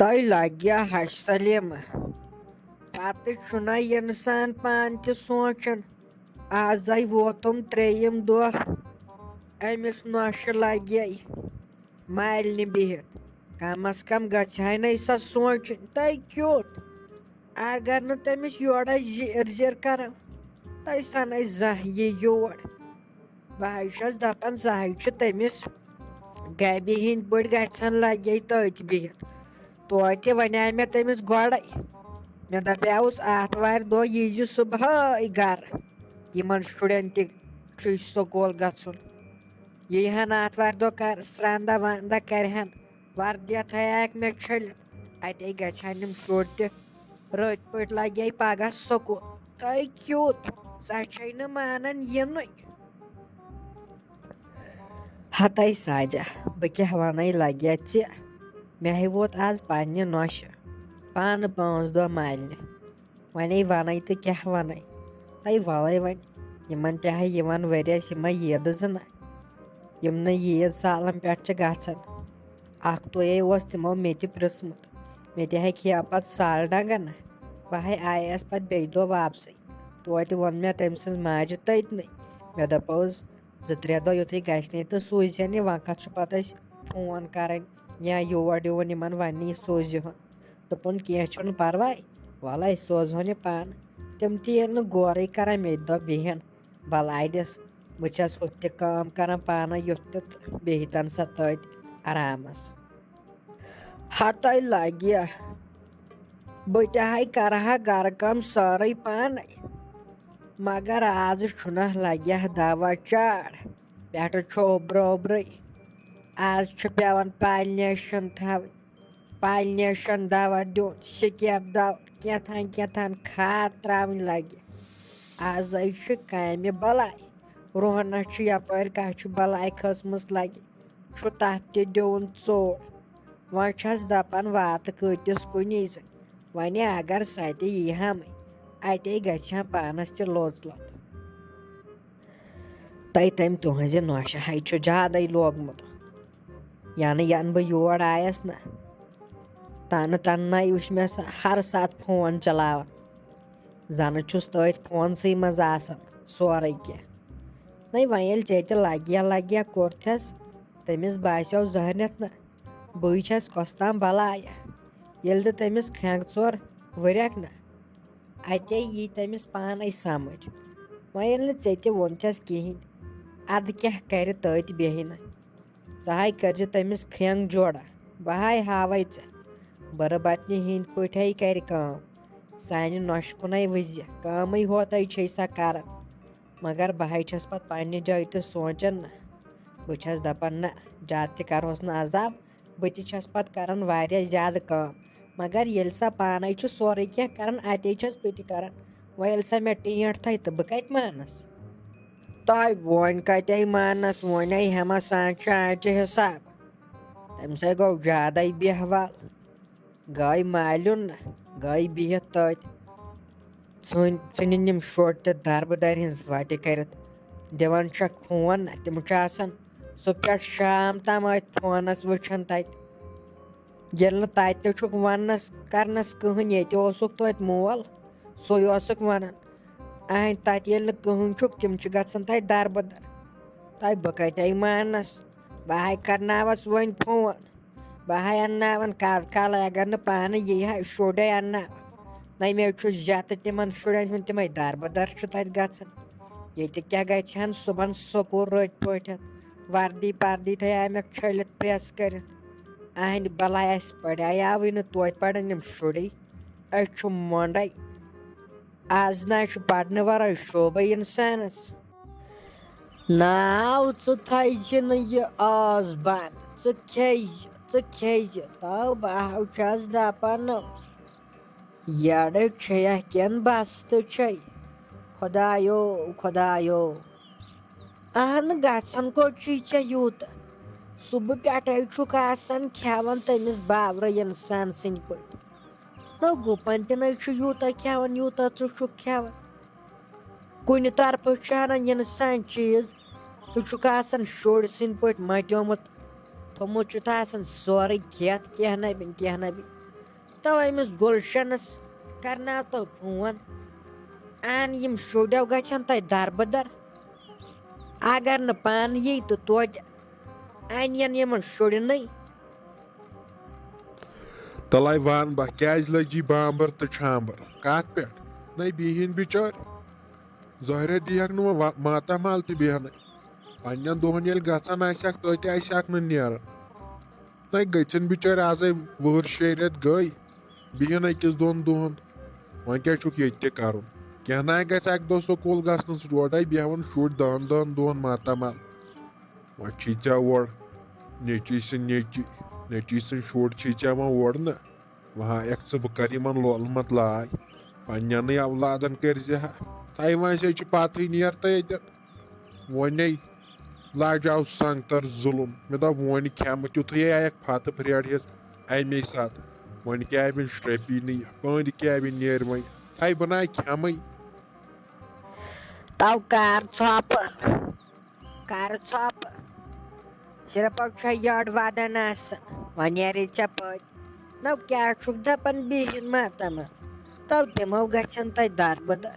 تۄہہِ لگیا ہش سلیمہ پتہٕ چھُنا اِنسان پانہٕ تہِ سونٛچان آزے ووتُم ترٛیٚیِم دۄہ أمِس نۄشہِ لگے مالنہِ بِہِتھ کم از کم گژھِ ہا نَے سۄ سونٛچٕنۍ تۄہہِ کیُتھ اگر نہٕ تٔمِس یورے زِر زِر کرو تۄہہِ سَنے زانٛہہ یہِ یور بہٕ حظ چھَس دپان سۄ حظ چھِ تٔمِس گبہِ ہِنٛدۍ پٲٹھۍ گژھان لگے تٔتۍ بِہِتھ توتہِ وَنیٛاے مےٚ تٔمِس گۄڈَے مےٚ دپیٛاوُس آتھوارِ دۄہ ییٖزِ صُبحٲے گرٕ یِمن شُرٮ۪ن تہِ چھُے سکوٗل گژھُن یی ہن آتھوارِ دۄہ کرس رنٛدا ونٛدا کرِہن وردِیا تھایکھ مےٚ چھٔلِتھ اتے گژھِ ہن یِم شُرۍ تہِ رٔتۍ پٲٹھۍ لگے پگاہ سکوٗل تۄہہِ کیُتھ سۄ چھے نہٕ مانان یِنُے ہتَے ساجا بہٕ کیٛاہ ونے لگیا ژےٚ مےٚ ہے ووت آز پننہِ نۄشہِ پانہٕ 5 دۄہ مالنہِ ونے ونے تہٕ کیٛاہ ونے تۄہہِ وَلے وۄنۍ یِمن تہِ ہے یِوان ؤرِیس یِمے عیٖدٕ زٕ نہ یِم نہٕ عیٖد سالن پٮ۪ٹھ چھِ گژھان اکھ دۄہے اوس تِمو مےٚ تہِ پرٛژھمُت مےٚ تہِ ہے کھیٚو پتہٕ سال ڈنٛگا نہ بہٕ ہے آیس پتہٕ بیٚیہِ دۄہ واپسٕے توتہِ ووٚن مےٚ تٔمۍ سٕنٛز ماجہِ تٔتنٕے مےٚ دوٚپُس 2-3 دۄہ یُتھُے گژھنٕے تہٕ سوٗزِہن یہِ وۄنۍ کتھ چھُ پتہٕ أسۍ فون کرٕنۍ یا یور یِوُن یِمن وننی سوٗزِہون دوٚپُن کینٛہہ چھُنہٕ پرواے وَلہٕ أسۍ سوزہون یہِ پانہٕ تِم تہِ ییٚلہِ نہٕ غورٕے کران مےٚ تہِ دوٚپ بیٚہن بلاے دِس بہٕ چھس ہُتھ تہِ کٲم کران پانے یُتھ تہِ تہٕ بِہتن سۄ تٔتۍ آرامس ہتَے لگیا بہٕ تہِ ہے کرٕہا گرٕ کٲم سٲرٕے پانے مگر آز چھُنہ لگیا دوا چاڑ پٮ۪ٹھٕ چھُ اوٚبرٕ آز چھُ پٮ۪وان پالنیشن تھاوٕنۍ پالنیشن دوا دیُن سِکیپ دوا کیٛاتھان کھاد تراوٕنۍ لگہِ آزے چھِ کامہِ بلاے رۄہنس چھُ یپٲرۍ کانٛہہ چھُ بلاے کھٔژمٕژ لگہِ چھُ تتھ تہِ دِوُن ژوٚڑ وۄنۍ چھس دپان واتہٕ کۭتِس کُنی زٔنۍ وۄنۍ اگر سۄ تہِ یی ہمے اتے گژھِ ہا پانس تہِ لوٚت تٔمۍ تُہنزِ نۄشہِ ہے چھُ زیادے لوگمُت ینہٕ بہٕ یور آیس نہ تنہٕ وٕچھ مےٚ سۄ ہر ساتہٕ فون چلاوان زنہٕ چھُس تٔتھۍ فونسٕے منٛز آسان سورُے کینٛہہ نَے وۄنۍ ییٚلہِ ژےٚ تہِ لگیا کوٚرتھس تٔمِس باسیو زہرنٮ۪تھ نہ بٕے چھس کۄس تام بلایا ییٚلہِ تہٕ تٔمِس کھرٛٮ۪نٛگ ژور ؤریکھ نہ اتے یی تٔمِس پانے سمجھ وۄنۍ ییٚلہِ نہٕ ژےٚ تہِ ووٚنتھس کِہینۍ ادٕ کیٛاہ کرِ تٔتۍ بیٚہنہٕ ژٕ ہے کٔرزِ تٔمِس کھرٛٮ۪نٛگ جوڑا بہٕ ہے ہاوے ژےٚ بٕرٕ ہِنٛدۍ پٲٹھۍ کرِ کٲم سانہِ نۄشہِ کُنٕے وٕزِ کٲمٕے ہوتَے چھے سۄ کران مگر بہٕ ہے چھس پتہٕ پننہِ جایہِ تہِ سونٛچان نہ بہٕ چھس دپان نہ زیادٕ تہِ کرہوس نہٕ عذاب بہٕ تہِ چھس پتہٕ کران واریاہ زیادٕ کٲم مگر ییٚلہِ سۄ پانے چھُ سورُے کینٛہہ کران اتے چھس بہٕ تہِ کران وۄنۍ ییٚلہِ سۄ مےٚ ٹینٛٹ تھایہِ تہٕ بہٕ کتہِ مانس تۄہہِ وۄنۍ کتے مانس وۄنۍ ہٮ۪مہ سانچہِ آنچہِ حساب تٔمِس ہے گوٚو زیادے بیہوال گٔے مالیُن نہ گٔے بِہِتھ تٔتۍ ژھٕنِنۍ یِم شُرۍ تہِ دربٕدر ہِنٛز وتہِ کٔرِتھ دِوان چھکھ فون نہ تِم چھِ آسان صُبح پٮ۪ٹھ شام تام أتھۍ فونس وٕچھان تتہِ ییٚلہِ نہٕ تتہِ تہِ چھُکھ وننس کرنس کٕہٕنۍ ییٚتہِ اوسُکھ توتہِ مول سُے اوسُکھ ونان تتہِ ییٚلہِ نہٕ کٕہٕنۍ چھُکھ تِم چھِ گژھان تتہِ دربٕدر تۄہہِ بہٕ کتے مانس بہٕ ہے کرناوس وۄنۍ فون بہٕ ہے انناون کالہٕ اگر نہٕ پانہٕ یی ہا شُرے انناون نَے مےٚ چھُ زیتہٕ تِمن شُرٮ۪ن ہُنٛد تِمے دربٕدر چھُ تتہِ گژھان ییٚتہِ کیٛاہ گژھِ ہن صُبحن سکوٗل رٔتۍ پٲٹھۍ وردی پردی تھایمکھ چھٔلِتھ پریس کٔرِتھ اہنٛدِ بلاے اسہِ پریاوٕے نہٕ توتہِ پرن یِم شُرۍ أسۍ چھُ مۄنڈے آز نہ چھُ پرنہٕ ورٲے شوبے انسانس ناو ژٕ تھایزِ نہٕ یہِ آز بنٛد ژٕ کھیٚیزِ تو بہٕ ہو چھس دپان یڑٕ چھےٚ کِنہٕ بستہٕ چھے خۄدایو اہن گژھان کوٚت چھُے ژےٚ یوٗتاہ صُبحہٕ پٮ۪ٹھے چھُکھ آسان کھٮ۪وان تٔمِس باورٕ انسان سٕنٛدۍ پٲٹھۍ نہ گُپن تہِ نَے چھُ یوٗتاہ کھٮ۪وان یوٗتاہ ژٕ چھُکھ کھٮ۪وان کُنہِ طرفہٕ چھُ انان انسان چیٖز ژٕ چھُکھ آسان شُرۍ سٕنٛدۍ پٲٹھۍ متیومُت تھوٚمُت چھُتھ آسان سورُے کھٮ۪تھ کینٛہہ نہ بِن تو أمِس گُلشنس کرناو تو فون اہن یِم شُرٮ۪و گژھن تۄہہِ دربٕدر اگر نہٕ پانہٕ یی تہٕ توتہِ اَنین یِمن شُرنٕے. تلے وان بہ کیٛازِ لٔجی بامبر تہٕ چھامبر کتھ پٮ۪ٹھ نَے بِہِنۍ بِچٲرۍ ظٲہرے دیٖہکھ نہٕ وۄنۍ ماتامال تہِ بیٚہنٕے پننٮ۪ن دۄہن ییٚلہِ گژھان آسٮ۪کھ تٔتۍ آسٮ۪کھ نہٕ نیران نَے گٔژھِنۍ بِچٲرۍ آزے وُہٕرۍ 6 رٮ۪تھ گٔے بِہِن أکِس 2 دۄہن وۄنۍ کیٛاہ چھُکھ ییٚتہِ تہِ کرُن کینٛہہ ناے گژھِ اکہِ دۄہ سکوٗل گژھنس یورے بیٚہوان شُرۍ 10 دۄہن ماتامال وۄنۍ چھی ژےٚ اورٕ نیٚچی سٕنٛدۍ نیٚچی سٕنٛدۍ شُرۍ چھی ژےٚ وۄنۍ اورٕ نہٕ وۄنۍ ہایکھ ژٕ بہٕ کرٕ یِمن لولہٕ لاے پننٮ۪نٕے اولادن کٔرزِ ہا تھے وۄنۍ سے چھِ پتہٕے نیر تہٕ ییٚتٮ۪ن وۄنے لاجاو سنگتر ظُلُم مےٚ دوٚپ وۄنۍ کھٮ۪مہٕ تیُتھُے آیکھ فتہٕ پھرٛیڈ ہِس امی ساتہٕ وۄنۍ کیٛابِن شرٛپی نہٕ یہِ پٔنٛدۍ کیٛابِن نیرِ وۄنۍ تھے بہٕ ناے کھٮ۪مٕے. تو کر ژھۄپہٕ صرف چھےٚ یٔڈ ودان آسان وۄنۍ نیرے ژےٚ پٔتۍ نو کیٛاہ چھُکھ دپان بِہِن ماتامال تو تِمو گژھن تۄہہِ دربٕدر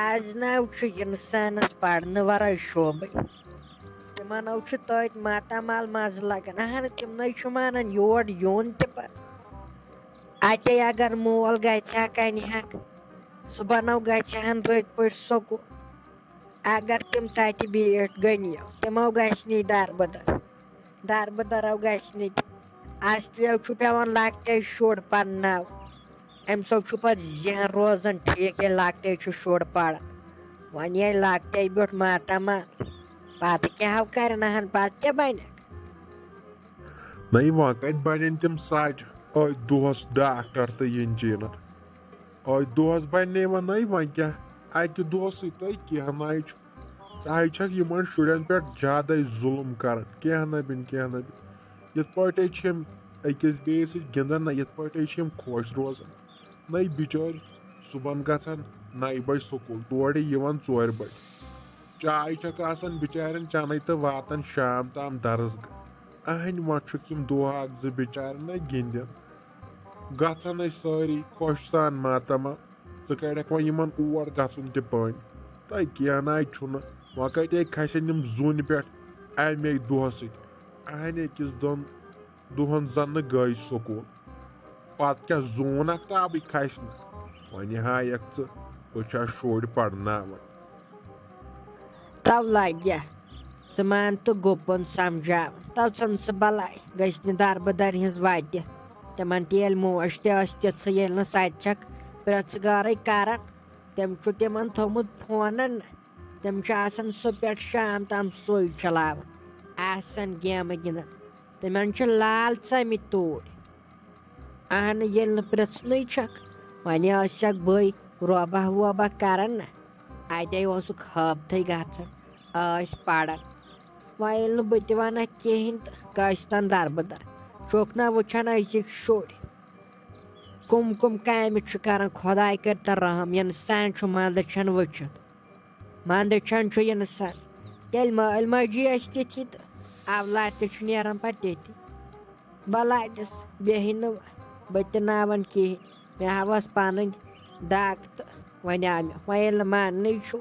آز ناو چھُ انسانس پرنہٕ ورٲے شوبٕے تِمنو چھُ تٔتۍ ماتامال مزٕ لگان اہن تِمنٕے چھُ مانان یور یُن تہِ پتہٕ اتے اگر مول گژھِ ہا کنہِ ہاکھ صبحنو گژھِ ہن رٔتۍ پٲٹھۍ سکوٗل اگر تِم تتہِ بیٖٹھ گٔنِیو تِمو گژھِ نہٕ دربٕدرو گژھِ نہٕ تہِ اصلیو چھُ پیٚوان لۄکٹے شُر پرناوُن امہِ سۭتۍ چھُ پتہٕ ذہن روزان ٹھیٖک ییٚلہِ لۄکٹے چھُ شُر پران وۄنۍ ییٚلہِ لۄکٹے بیوٗٹھ ماتامال پتہٕ کیٛاہ کرناہن پتہٕ کیٛاہ بنکھ. نَے وۄنۍ کتہِ بنن تِم ساجہِ أتھۍ دۄہس ڈاکٹر تہٕ انجیٖنر أتھۍ دۄہس بننے وۄنۍ وۄنۍ کیٛاہ اکہِ دۄہسٕے تہٕ کینٛہہ ناے چھُ ژٕ چھکھ یِمن شُرٮ۪ن پٮ۪ٹھ زیادے ظُلُم کران کینٛہہ نبِن یِتھ پٲٹھے چھِ یِم أکِس بیٚیِس سۭتۍ گِنٛدان نہ یِتھ پٲٹھے چھِ یِم خۄش روزان نَے بِچٲرۍ صبحن گژھان 9 بجہِ سکوٗل تورٕ یِوان 4 بجہِ چاے چھکھ آسان بِچارٮ۪ن چنٕے تہٕ واتان شام تام درسگاہ اہنۍ وۄنۍ چھُکھ یِم دۄہ اکھ زٕ بِچارِ نَے گِنٛدِن گژھان ٲسۍ سٲری خۄش سان ماتامال ژٕ کڑکھ وۄنۍ یِمن اور گژھُن تہِ پٔنۍ تہٕ کینٛہہ ناے چھُنہٕ وۄنۍ کتے کھسن یِم زوٗنہِ پٮ۪ٹھ امے دۄہ سۭتۍ اہنۍ أکِس 2 دۄہن زن نہٕ گٔے سکوٗل پتہٕ کیٛاہ زوٗن اکھ تابٕے کھسہِ نہٕ وۄنۍ ہایکھ ژٕ بہٕ چھَس شُرۍ پرناوان. تو لگیا ژٕ مان تہٕ گُپن سمجھاوان تو ژھٕن سُہ بلاے گٔژھۍ نہٕ دربٕدر ہِنٛز وتہِ تِمن تہِ ییٚلہِ موج تہِ ٲس تِژھٕے ییٚلہِ نہٕ سۄ تہِ چھکھ پرٛژھگارٕے کران تٔمۍ چھُ تِمن تھوٚمُت فونن نہ تِم چھِ آسان صُبح پٮ۪ٹھ شام تام سُے چلاوان آسان گیمہٕ گِنٛدان تِمن چھِ لال ژٲمٕتۍ توٗرۍ اہنہٕ ییٚلہِ نہٕ پرٛژھنٕے چھکھ وۄنۍ ٲسکھ بٔے روبا ووبا کران نہ اتے اوسُکھ ہٲبتھٕے گژھان ٲسۍ پران وۄنۍ ییٚلہِ نہٕ بہٕ تہِ ونکھ کِہینۍ تہٕ کٲنٛسہِ دربٕدر چھُکھ نا وٕچھان أزِکۍ شُرۍ کُم کامہِ چھُ کران خۄداے کٔرتن رحم انسان چھُ منٛدٕ چھنہٕ وٕچھِتھ منٛدٕ چھنہٕ چھُ انسان ییٚلہِ مٲلۍ ماجی ٲسۍ تِتھی تہٕ اولاد تہِ چھُ نیران پتہٕ تِتھی بلاٹِس بیٚہہِ نہٕ بہٕ تہِ ناون کِہینۍ مےٚ ہاوس پنٕنۍ دگ تہٕ وۄنۍ آو مےٚ وۄنۍ ییٚلہِ نہٕ ماننٕے چھُ